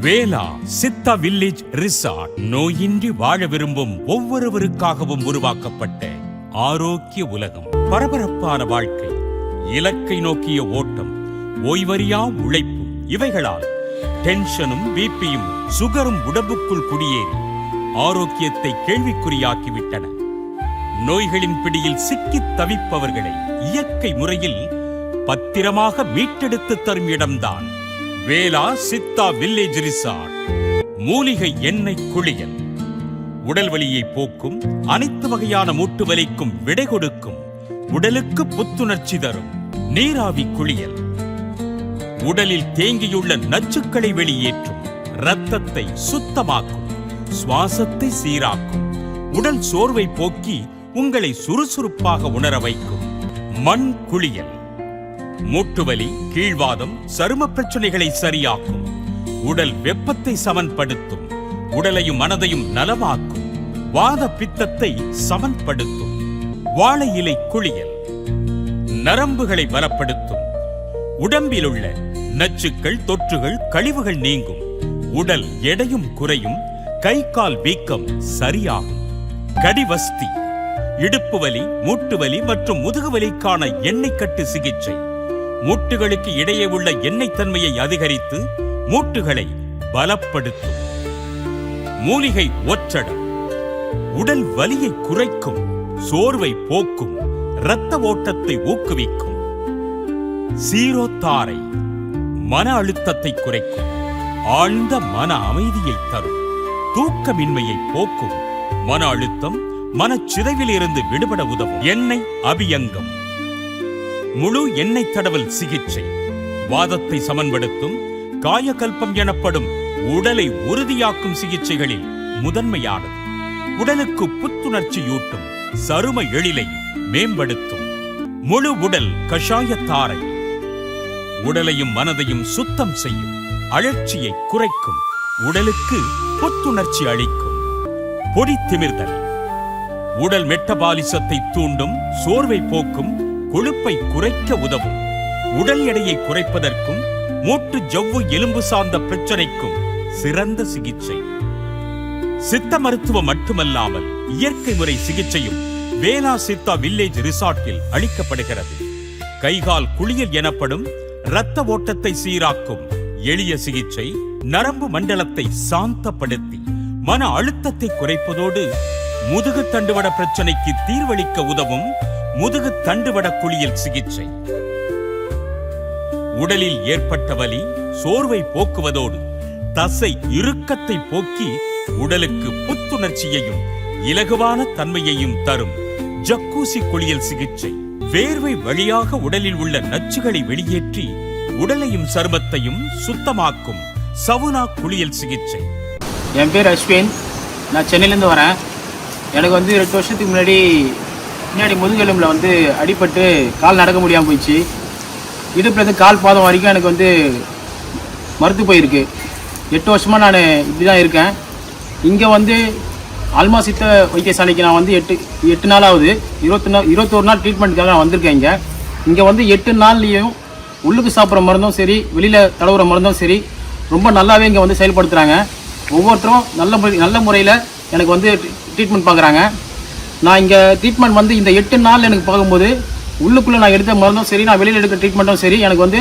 வேலா Siddha village resort நோயின்றி வாழ விரும்பும் ஒவ்வொருவருக்காகவும் உருவாக்கப்பட்ட ஆரோக்கிய உலகம். பரபரப்பான வாழ்க்கை, இலக்கை நோக்கிய ஓட்டம், ஓய்வறியா உழைப்பு, இவைகளால் டென்ஷனும் பிபியும் சுகரும் உடம்புக்குள் குடியேறி ஆரோக்கியத்தை கேள்விக்குறியாக்கிவிட்டன. நோய்களின் பிடியில் சிக்கித் தவிப்பவர்களை இயற்கை முறையில் பத்திரமாக மீட்டெடுத்து தரும் இடம்தான் வேலா சித்தா வில்லேஜ் ரிசார்ட். மூலிகை எண்ணெய் குளியல் உடல் வலியை போக்கும், அனைத்து வகையான மூட்டு வலிக்கும் விடை கொடுக்கும், உடலுக்கு புத்துணர்ச்சி தரும் நீராவி குளியல் உடலில் தேங்கியுள்ள நச்சுக்களை வெளியேற்றும், இரத்தத்தை சுத்தமாக்கும், சுவாசத்தை சீராக்கும், உடல் சோர்வை போக்கி உங்களை சுறுசுறுப்பாக உணர வைக்கும் மண் குளியல் மூட்டுவலி, கீழ்வாதம், சரும பிரச்சனைகளை சரியாக்கும், உடல் வெப்பத்தை சமன்படுத்தும், உடலையும் மனதையும் நலமாக்கும், வாத பித்தத்தை சமன்படுத்தும். வாழை இலை குளியல் நரம்புகளை பலப்படுத்தும், உடம்பில் உள்ள நச்சுக்கள், தொற்றுகள், கழிவுகள் நீங்கும், உடல் எடையும் குறையும், கை கால் வீக்கம் சரியாகும். கடிவஸ்தி இடுப்பு வலி, மூட்டு வலி மற்றும் முதுகுவலிக்கான எண்ணெய் கட்டு சிகிச்சை மூட்டுகளுக்கு இடையே உள்ள எண்ணெய் தன்மையை அதிகரித்து மூட்டுகளை பலப்படுத்தும். மூலிகை ஒற்றடம் உடல் வலியை குறைக்கும், சோர்வை போக்கும், இரத்த ஓட்டத்தை ஊக்குவிக்கும். சீரோத்தாரை மன அழுத்தத்தை குறைக்கும், ஆழ்ந்த மன அமைதியை தரும், தூக்கமின்மையை போக்கும், மன அழுத்தம், மனச்சிதைவில் இருந்து விடுபட உதவும். எண்ணெய் அபியங்கம் முழு எண்ணெய் தடவல் சிகிச்சை வாதத்தை சமன்படுத்தும், காயகல்பம் எனப்படும் உடலை உறுதியாக்கும் சிகிச்சைகளில் முதன்மையானது. உடலுக்கு புத்துணர்ச்சியூட்டும், சரும எழிலை மேம்படுத்தும். முழு உடல் கஷாயத்தாரை உடலையும் மனதையும் சுத்தம் செய்யும், அழற்சியை குறைக்கும், உடலுக்கு புத்துணர்ச்சி அளிக்கும். பொடி திமிர்தல் உடல் மெட்டபாலிசத்தை தூண்டும், சோர்வை போக்கும், கொழுப்பை குறைக்க உதவும். உடல் எடையை குறைப்பதற்கும் மூட்டு ஜவ்வு எலும்பு சார்ந்த பிரச்சனைக்கும் சிறந்த சிகிச்சை. சித்த மருத்துவம் மட்டுமல்லாமல் இயற்கை முறை சிகிச்சையும் வேலா சித்தா வில்லேஜ் ரிசார்ட்டில் அளிக்கப்படுகிறது. கைகால் குளியல் எனப்படும் இரத்த ஓட்டத்தை சீராக்கும் எளிய சிகிச்சை நரம்பு மண்டலத்தை சாந்தப்படுத்தி மன அழுத்தத்தை குறைப்பதோடு முதுகு தண்டுவட பிரச்சனைக்கு தீர்வளிக்க உதவும் முதுகு தண்டுவட குளியல் சிகிச்சை. உடலில் ஏற்பட்ட வலி, சோர்வை போக்குவதோடு தசை இறுக்கத்தை போக்கி உடலுக்கு புத்துணர்ச்சியையும் இலகுவான தன்மையையும் தரும் ஜக்கூசி குளியல் சிகிச்சை. வேர்வை வழியாக உடலில் உள்ள நச்சுகளை வெளியேற்றி உடலையும் சருமத்தையும் சுத்தமாக்கும் சவுனா குளியல் சிகிச்சை. என் பேர் அஸ்வின், நான் சென்னையிலேருந்து வரேன். எனக்கு 2 வருஷத்துக்கு முன்னாடி முதுகெலும்பில் அடிபட்டு கால் நடக்க முடியாமல் போயிடுச்சு. இடுப்புலேருந்து கால் பாதம் வரைக்கும் எனக்கு மறுத்து போயிருக்கு. 8 வருஷமாக நான் இப்படி தான் இருக்கேன். இங்கே ஆல்மா சித்த வைத்தியசாலைக்கு நான் 8 நாள் ஆகுது. 21 நாள் ட்ரீட்மெண்ட்டுக்காக நான் வந்திருக்கேன். இங்கே 8 நாள்லேயும் உள்ளுக்கு சாப்பிட்ற மருந்தும் சரி, வெளியில் தடவுற மருந்தும் சரி, ரொம்ப நல்லாவே இங்கே செயல்படுத்துகிறாங்க. ஒவ்வொருத்தரும் நல்ல முறையில் எனக்கு ட்ரீட்மெண்ட் பார்க்குறாங்க. நான் இங்கே ட்ரீட்மெண்ட் இந்த 8 நாள் எனக்கு பார்க்கும்போது உள்ளுக்குள்ளே நான் எடுத்த மருந்தும் சரி, நான் வெளியில் எடுக்கிற ட்ரீட்மெண்ட்டும் சரி, எனக்கு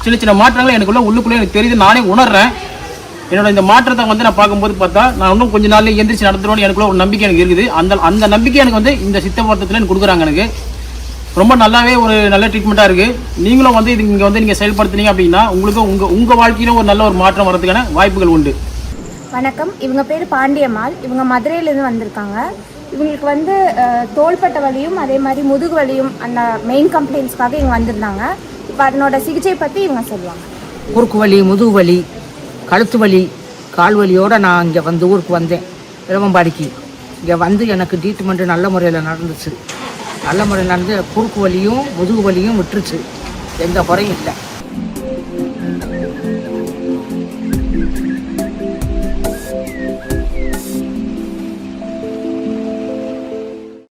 சின்ன சின்ன மாற்றங்கள் உள்ளுக்குள்ளே எனக்கு தெரியுது, நானே உணர்றேன். என்னோட இந்த மாற்றத்தை நான் பார்க்கும்போது பார்த்தா நான் இன்னும் கொஞ்ச நாள்ல எந்திரிச்சு நடத்துறோன்னு எனக்குள்ள ஒரு நம்பிக்கை எனக்கு இருக்குது. அந்த நம்பிக்கை எனக்கு இந்த சித்த மருத்துவத்தில் எனக்கு கொடுக்குறாங்க. எனக்கு ரொம்ப நல்லாவே ஒரு நல்ல ட்ரீட்மெண்ட்டாக இருக்குது. நீங்களும் இது இங்கே நீங்கள் செயல்படுத்துனீங்க அப்படின்னா உங்களுக்கு உங்கள் வாழ்க்கையிலும் ஒரு நல்ல ஒரு மாற்றம் வரதுக்கான வாய்ப்புகள் உண்டு. வணக்கம், இவங்க பேர் பாண்டியம்மாள். இவங்க மதுரையிலேருந்து வந்திருக்காங்க. இவங்களுக்கு தோள்பட்ட வலியும் அதே மாதிரி முதுகு வலியும் அந்த மெயின் கம்ப்ளைண்ட்ஸ்க்காக இவங்க வந்திருந்தாங்க. இப்போ அதனோட சிகிச்சை பற்றி இவங்க சொல்லுவாங்க. குறுக்கு வலி, முதுகு வலி, கழுத்து வலி, கால் வலியோடு நான் இங்கே ஊருக்கு வந்தேன், இளவம்பாடிக்கு. இங்கே எனக்கு ட்ரீட்மெண்ட்டு நல்ல முறையில் நடந்துச்சு. நல்ல முறையில் நடந்து குறுக்கு வலியும் முதுகு வலியும் விட்டுருச்சு, எந்த குறையும் இல்லை.